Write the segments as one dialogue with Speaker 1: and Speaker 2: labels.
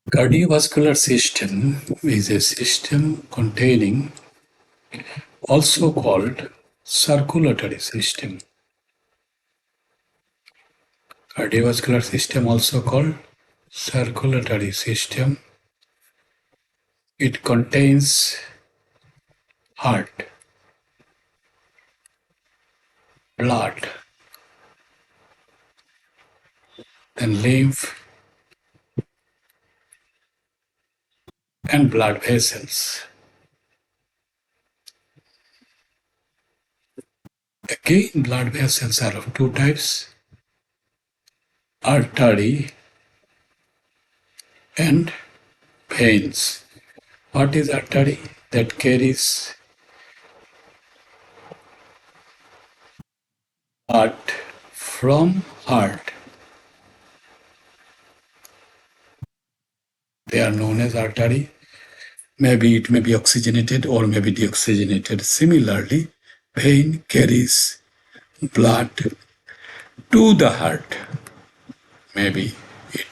Speaker 1: Cardiovascular system is a system containing, also called circulatory system. Cardiovascular system also called circulatory system. It contains heart, blood, then lymph and blood vessels. Again, blood vessels are of two types, artery and veins. What is artery? That carries blood from heart. They are known as artery. Maybe it may be oxygenated or may be deoxygenated. Similarly, vein carries blood to the heart. Maybe it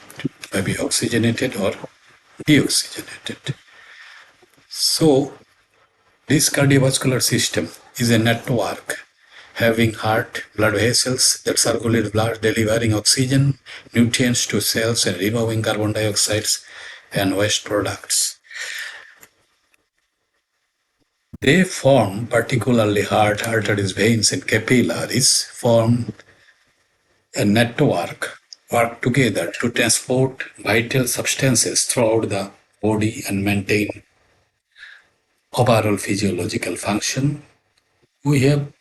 Speaker 1: may be oxygenated or deoxygenated. So, this cardiovascular system is a network having heart, blood vessels that circulate blood, delivering oxygen, nutrients to cells, and removing carbon dioxide and waste products. They form, particularly heart, arteries, veins, and capillaries, form a network, work together to transport vital substances throughout the body and maintain overall physiological function. We have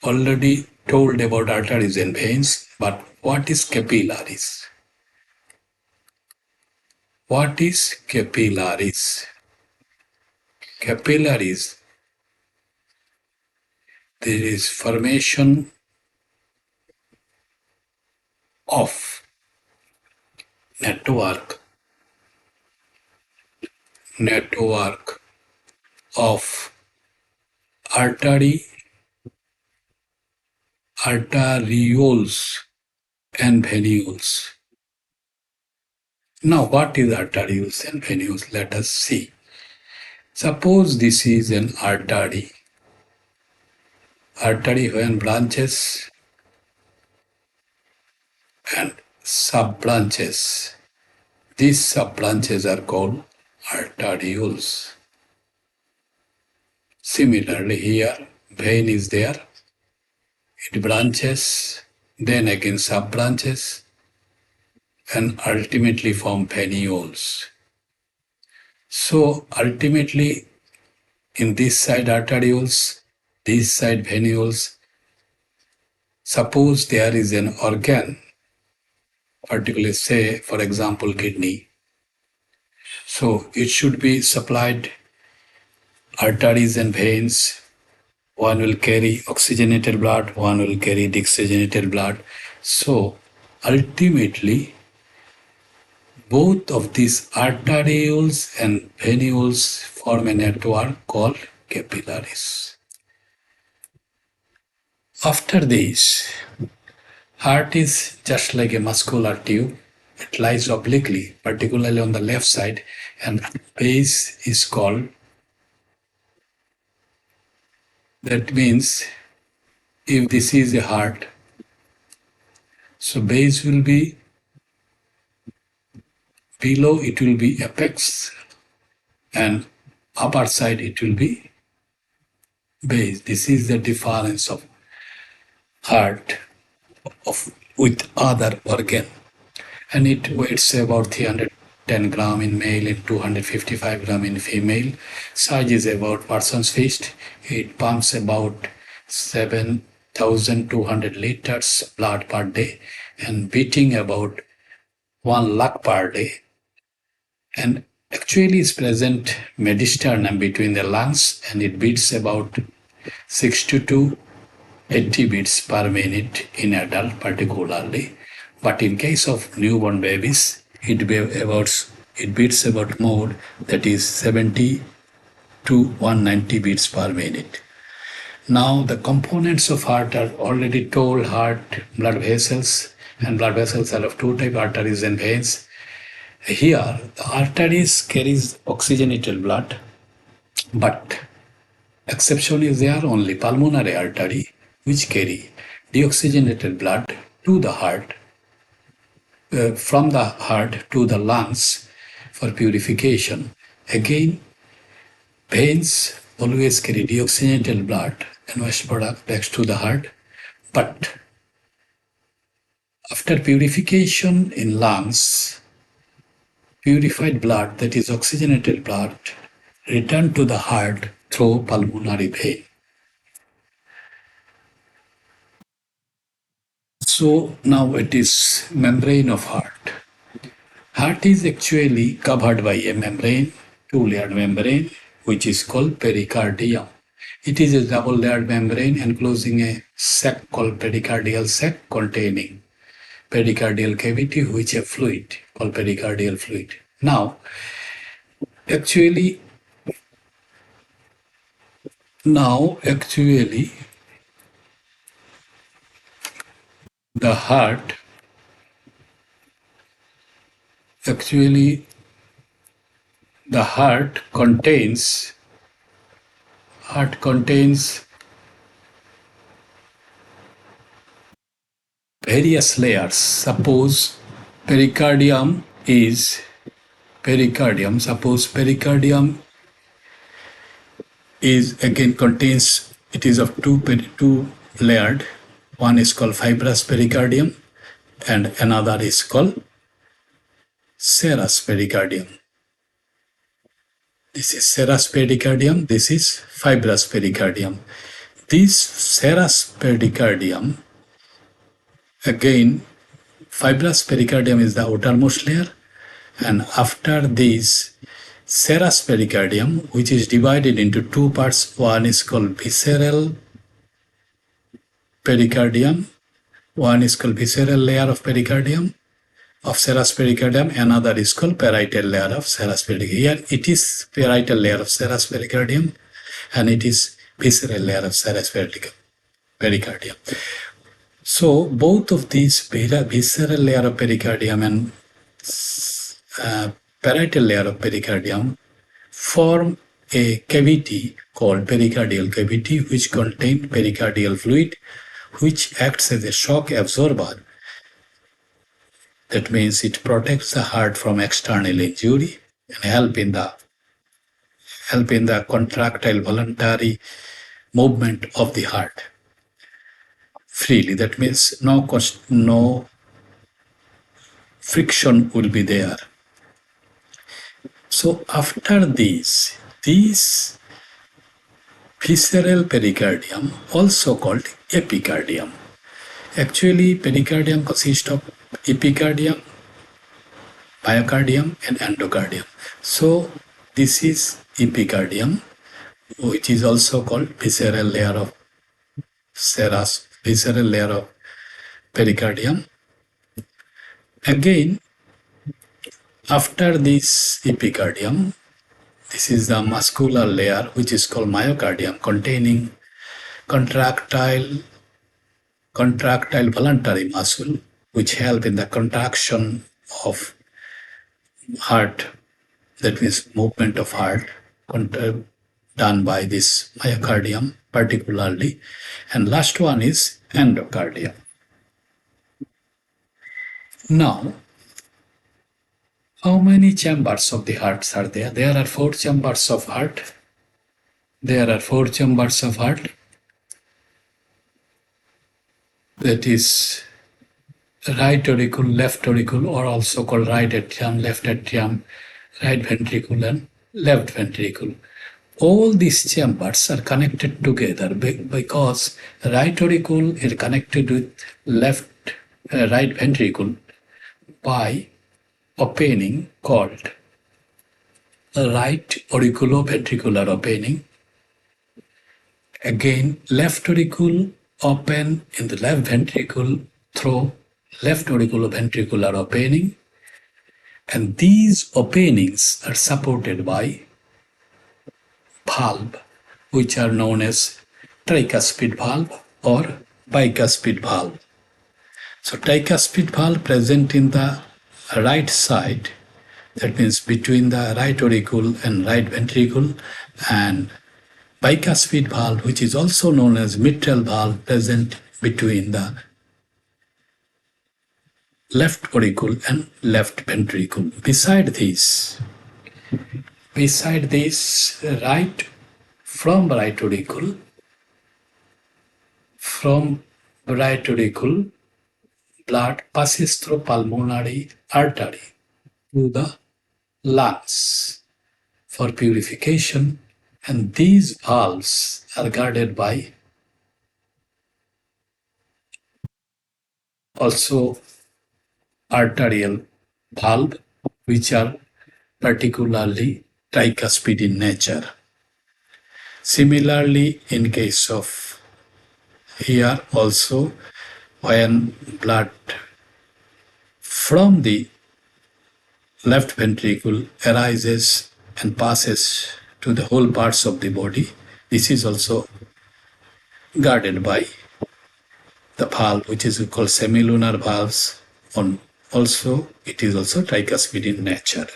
Speaker 1: already told about arteries and veins, but what is capillaries? What is capillaries? Capillaries, there is formation of network of arterioles and venules. Now, what is arterioles and venules? Let us see. Suppose this is an artery. Artery when branches and sub-branches. These sub-branches are called arterioles. Similarly, here vein is there. It branches, then again sub-branches, and ultimately form venules. So ultimately, in this side arterioles, this side venules, suppose there is an organ, particularly say, for example, kidney. So it should be supplied arteries and veins. One will carry oxygenated blood, one will carry deoxygenated blood. So ultimately, both of these arterioles and venules form a network called capillaries. After this, heart is just like a muscular tube. It lies obliquely, particularly on the left side, and base is called. That means if this is a heart, so base will be below, it will be apex, and upper side it will be base. This is the difference of heart with other organ, and it weighs about 310 gram in male and 255 gram in female. Size is about person's fist. It pumps about 7,200 liters blood per day and beating about 1 lakh per day. And actually is present mediasternum between the lungs, and it beats about 60 to 80 beats per minute in adult particularly. But in case of newborn babies, it beats about more, that is 70 to 190 beats per minute. Now the components of heart are already told: heart, blood vessels, and blood vessels are of two types, arteries and veins. Here, the arteries carries oxygenated blood, but exception is there only pulmonary artery, which carry deoxygenated blood to the heart, from the heart to the lungs for purification. Again, veins always carry deoxygenated blood and waste product back to the heart, but after purification in lungs, purified blood, that is oxygenated blood, return to the heart through pulmonary vein. So now it is membrane of heart. Heart is actually covered by a membrane, two-layered membrane, which is called pericardium. It is a double-layered membrane enclosing a sac called pericardial sac containing pericardial cavity, which a fluid called pericardial fluid. Now, actually, the heart contains various layers. Suppose pericardium is again contains, it is of two layered. One is called fibrous pericardium and another is called serous pericardium. This is serous pericardium, this is fibrous pericardium. This serous pericardium, again, fibrous pericardium is the outermost layer, and after this serous pericardium, which is divided into two parts, one is called visceral pericardium, one is called visceral layer of pericardium, of serous pericardium, another is called parietal layer of serous pericardium. Here it is parietal layer of serous pericardium and it is visceral layer of serous pericardium. So both of these visceral layer of pericardium and parietal layer of pericardium form a cavity called pericardial cavity, which contains pericardial fluid, which acts as a shock absorber. That means it protects the heart from external injury and help in the contractile voluntary movement of the heart freely. That means no friction will be there. So after these visceral pericardium, also called epicardium. Actually, pericardium consists of epicardium, myocardium, and endocardium. So this is epicardium, which is also called visceral layer of pericardium. Again, after this epicardium, this is the muscular layer, which is called myocardium, containing contractile voluntary muscle, which help in the contraction of heart, that means movement of heart, done by this myocardium particularly. And last one is endocardium. Now, how many chambers of the heart are there? There are 4 chambers of heart. That is right auricle, left auricle, or also called right atrium, left atrium, right ventricle, and left ventricle. All these chambers are connected together because right auricle is connected with right ventricle by opening called right auriculoventricular opening. Again, left auricle open in the left ventricle through left auriculoventricular opening, and these openings are supported by valve, which are known as tricuspid valve or bicuspid valve. So tricuspid valve present in the right side That means between the right auricle and right ventricle, and bicuspid valve, which is also known as mitral valve, present between the left auricle and left ventricle. Beside this, from right auricle, blood passes through pulmonary artery to the lungs for purification, and these valves are guarded by also arterial valve, which are particularly tricuspid in nature. Similarly, in case of here also, when blood from the left ventricle arises and passes to the whole parts of the body, this is also guarded by the valve, which is called semilunar valves. Also, it is also tricuspid in nature.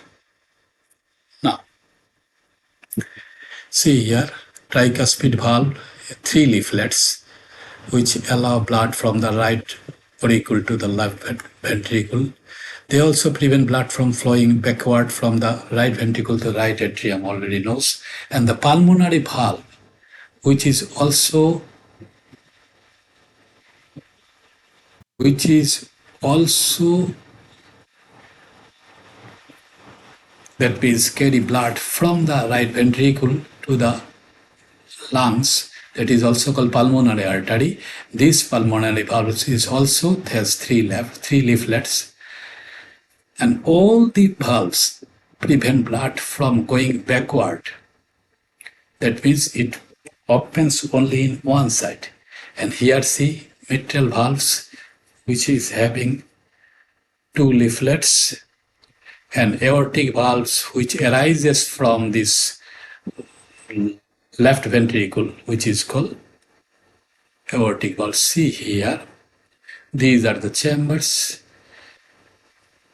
Speaker 1: Now, see here, tricuspid valve, 3 leaflets, which allow blood from the right auricle to the left ventricle. They also prevent blood from flowing backward from the right ventricle to the right atrium, already knows. And the pulmonary valve, which is also that means carry blood from the right ventricle to the lungs. That is also called pulmonary artery. This pulmonary valve is also has 3 leaflets, and all the valves prevent blood from going backward. That means it opens only in one side. And here see mitral valves, which is having 2 leaflets, and aortic valves, which arises from this left ventricle, which is called aortic valve. See here, these are the chambers.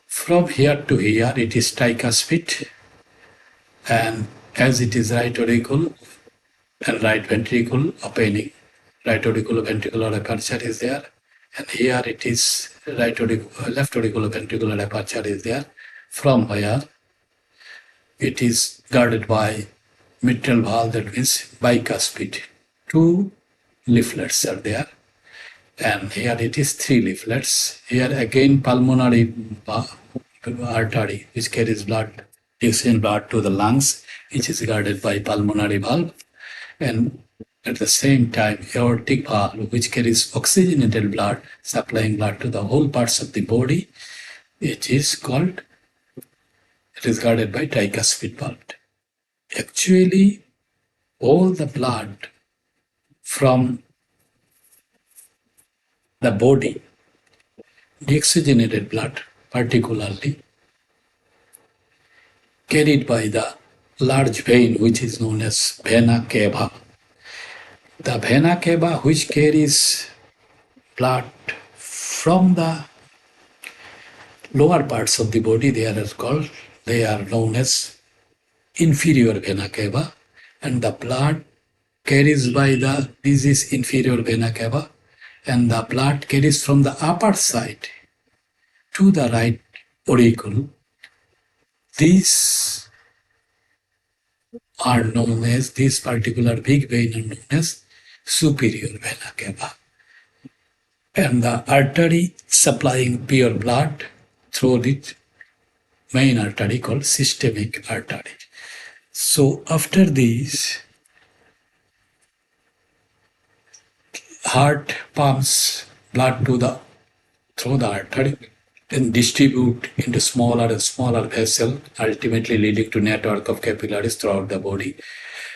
Speaker 1: From here to here, it is tricuspid, and as it is right auricle and right ventricle opening, right auriculoventricular aperture is there, and here it is left auriculoventricular aperture is there, from where it is guarded by mitral valve, that means bicuspid. 2 leaflets are there, and here it is 3 leaflets. Here again pulmonary artery, which carries blood, oxygen blood to the lungs, which is guarded by pulmonary valve, and at the same time aortic valve, which carries oxygenated blood, supplying blood to the whole parts of the body. It is guarded by tricuspid valve. Actually, all the blood from the body, deoxygenated blood particularly, carried by the large vein, which is known as vena cava. The vena cava, which carries blood from the lower parts of the body, they are known as inferior vena cava, and the blood carries by this is inferior vena cava, and the blood carries from the upper side to the right auricle. These particular big vein are known as superior vena cava, and the artery supplying pure blood through the main artery called systemic artery. So after this, heart pumps blood through the artery and distribute into smaller and smaller vessel, ultimately leading to network of capillaries throughout the body.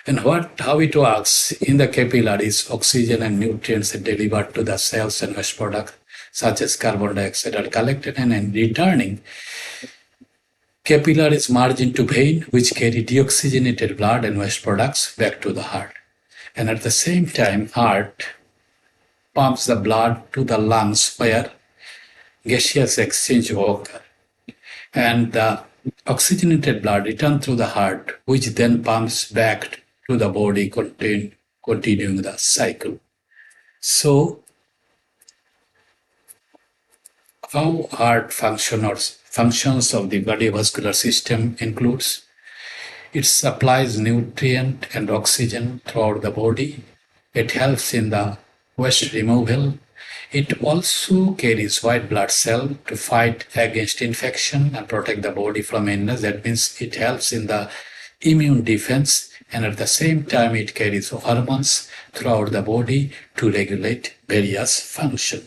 Speaker 1: And how it works in the capillaries, oxygen and nutrients are delivered to the cells, and waste products such as carbon dioxide are collected, and in returning, capillaries merge into vein, which carry deoxygenated blood and waste products back to the heart. And at the same time, heart pumps the blood to the lungs, where gaseous exchange occurs. And the Oxygenated blood returns through the heart, which then pumps back to the body, continuing the cycle. So, how heart functions of the cardiovascular system includes it supplies nutrient and oxygen throughout the body. It helps in the waste removal. It also carries white blood cell to fight against infection and protect the body from illness. That means it helps in the immune defense, and at the same time it carries hormones throughout the body to regulate various functions.